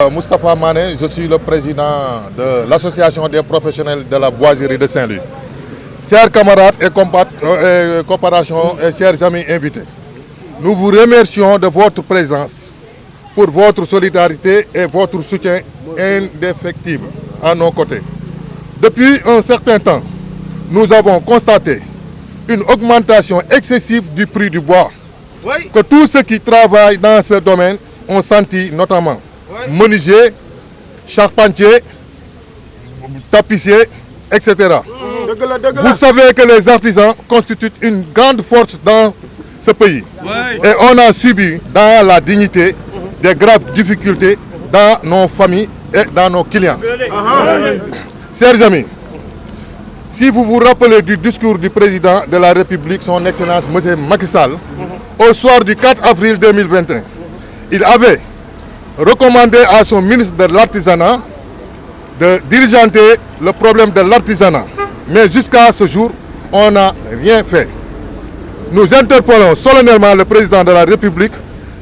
Moustapha Mané, je suis le président de l'association des professionnels de la boiserie de Saint-Louis. Chers camarades et coopérations et chers amis invités, nous vous remercions de votre présence pour votre solidarité et votre soutien indéfectible à nos côtés. Depuis un certain temps, nous avons constaté une augmentation excessive du prix du bois que tous ceux qui travaillent dans ce domaine ont senti, notamment menuisiers, charpentiers, tapissiers, etc. Vous savez que les artisans constituent une grande force dans ce pays. Et on a subi dans la dignité des graves difficultés dans nos familles et dans nos clients. Chers amis, si vous vous rappelez du discours du président de la République, son Excellence M. Macky Sall, au soir du 4 avril 2021, il avait recommandé à son ministre de l'Artisanat de diligenter le problème de l'artisanat. Mais jusqu'à ce jour, on n'a rien fait. Nous interpellons solennellement le président de la République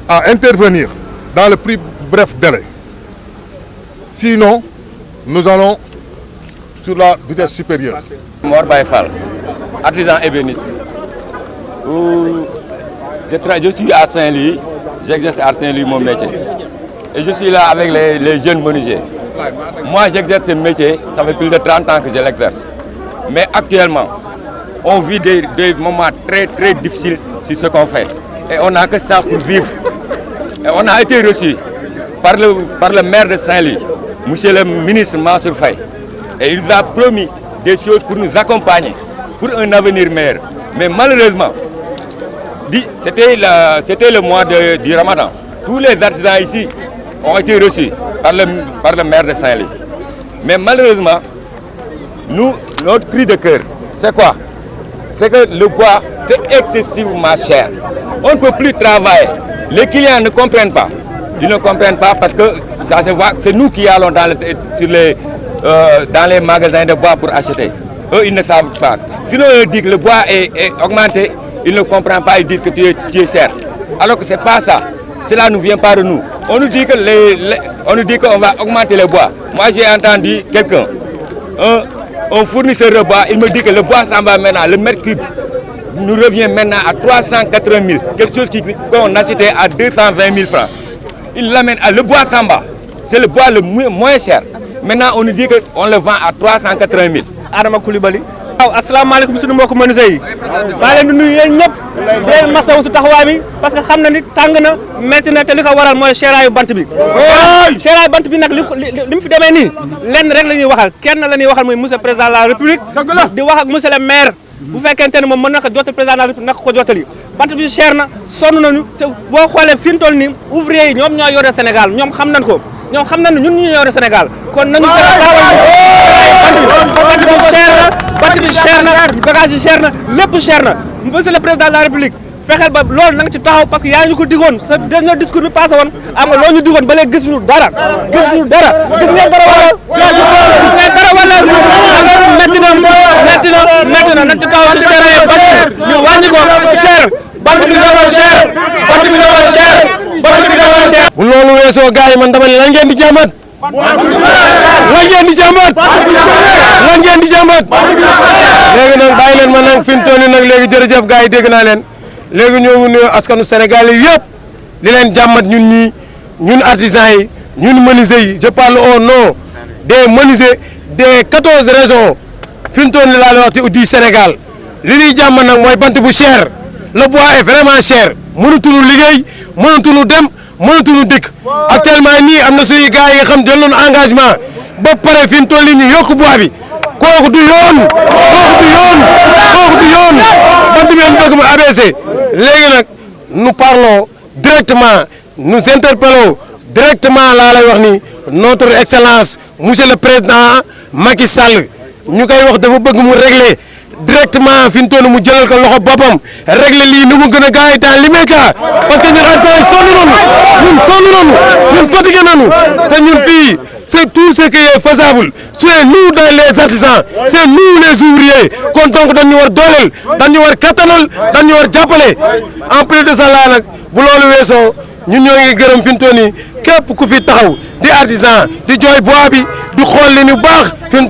à intervenir dans le plus bref délai. Sinon, nous allons sur la vitesse supérieure. Mor Baye Fall, artisan ébéniste. Je suis à Saint-Louis, j'exerce à Saint-Louis mon métier. Et je suis là avec les jeunes menuisiers. Moi, j'exerce ce métier, ça fait plus de 30 ans que je l'exerce. Mais actuellement, on vit des moments très difficiles sur ce qu'on fait. Et on n'a que ça pour vivre. Et on a été reçu par le maire de Saint-Louis, monsieur le ministre Mansour Faye. Et il nous a promis des choses pour nous accompagner, pour un avenir meilleur. Mais malheureusement, c'était le mois du Ramadan. Tous les artisans ici ont été reçus par le maire de Saint-Louis. Mais malheureusement, notre cri de cœur, c'est quoi? C'est que le bois est excessivement cher. On ne peut plus travailler. Les clients ne comprennent pas. Ils ne comprennent pas parce que ça se voit, c'est nous qui allons dans les magasins de bois pour acheter. Eux, ils ne savent pas. Sinon, ils disent que le bois est augmenté, ils ne comprennent pas, ils disent que tu es cher. Alors que ce n'est pas ça. Cela ne vient pas de nous. On nous dit qu'on va augmenter le bois. Moi, j'ai entendu quelqu'un, un fournisseur de bois, il me dit que le bois s'en va maintenant, le mètre cube nous revient maintenant à 380 000. Quelque chose qu'on achetait à 220 000 francs. Il l'amène à le bois Samba. C'est le bois le moins cher. Maintenant, on nous dit qu'on le vend à 380 000. Adama Koulibaly. waaw asalaamaaleykum suñu mbokku menuisier yi maa leen di nuyu yéen ñëpp di leen masawu si taxawaay bi parce que xam na ni tàng na metti na te li ko waral mooy seeraayu bant bi. seeraayu bant bi nag li mu fi demee nii lenn rek la ñuy waxal kenn la ñuy waxal muy monsieur président de la république di wax ak monsieur le maire bu fekkente ne moom mën na ko jottali président de la république naka ko jottali bant bi cher na sonn nañu te boo xoolee fi mu toll nii ouvrier yi ñoom ñoo yore Sénégal ñoom xam nañ ko. ñoom xam nañ ne ñun ñu yore Sénégal kon nañu bant bi cher na bagage yi cher na lépp cher na monsieur le président de la république fexeel ba loolu na nga ci taxaw parce que yaa ñu ko digoon sa dernier discours bi passé woon am nga loo ñu digoon ba léegi gis ñu dara gis ngeen dara wala métti na nañ ci taxaw ci cher ñu wàññi ko cher bant bi dafa cher bant bi dafa cher bant bi dafa cher. bu loolu weesoo gars yi man dama ne lan ngeen di jàmbat. léegi nag bàyyi leen ma nag fi mu toll nii nag léegi jërëjëf gars yi dégg naa leen léegi ñoo ngi nuyu askanu Sénégal yi yëpp di leen jàmbat ñun ñii ñun artisans yi ñun menuisiers yi je parle au nom des menuisiers des 14 régions fi mu toll nii laa lay wax du Sénégal li ñuy jàmbat nag mooy bant bu cher le bois est vraiment cher mënatuñu liggéey mënatuñu dem. mënatuñu dikk actuellement nii am na suñu gars yi nga xam jël nañu engagement ba pare fi mu toll nii ñu yokk bois bi kooku du yoon bant bi am bëgg mu abaissé léegi nag nous parlons directement nous interpellons directement laa lay wax ni notre excellence monsieur le président Macky Sall ñu koy wax dafa bëgg mu régler directement fi mu toll mu jëlal ko loxo boppam régler lii nu mu gën a gaaw dans l'immédiat parce que ñun artisans yi sonn nañu ñun fatigué nañu te ñun fii c'est tout ce qui est faisable c'est nous dans les artisans c'est nous les ouvriers kon donc dañu war dooleel dañu war kattanal dañu war jàppale en plus de ça là nag bu loolu weesoo ñun ñoo ngi gërëm fi mu toll nii képp ku fi taxaw di artisan di jooy bois bi di xool li ni baax fi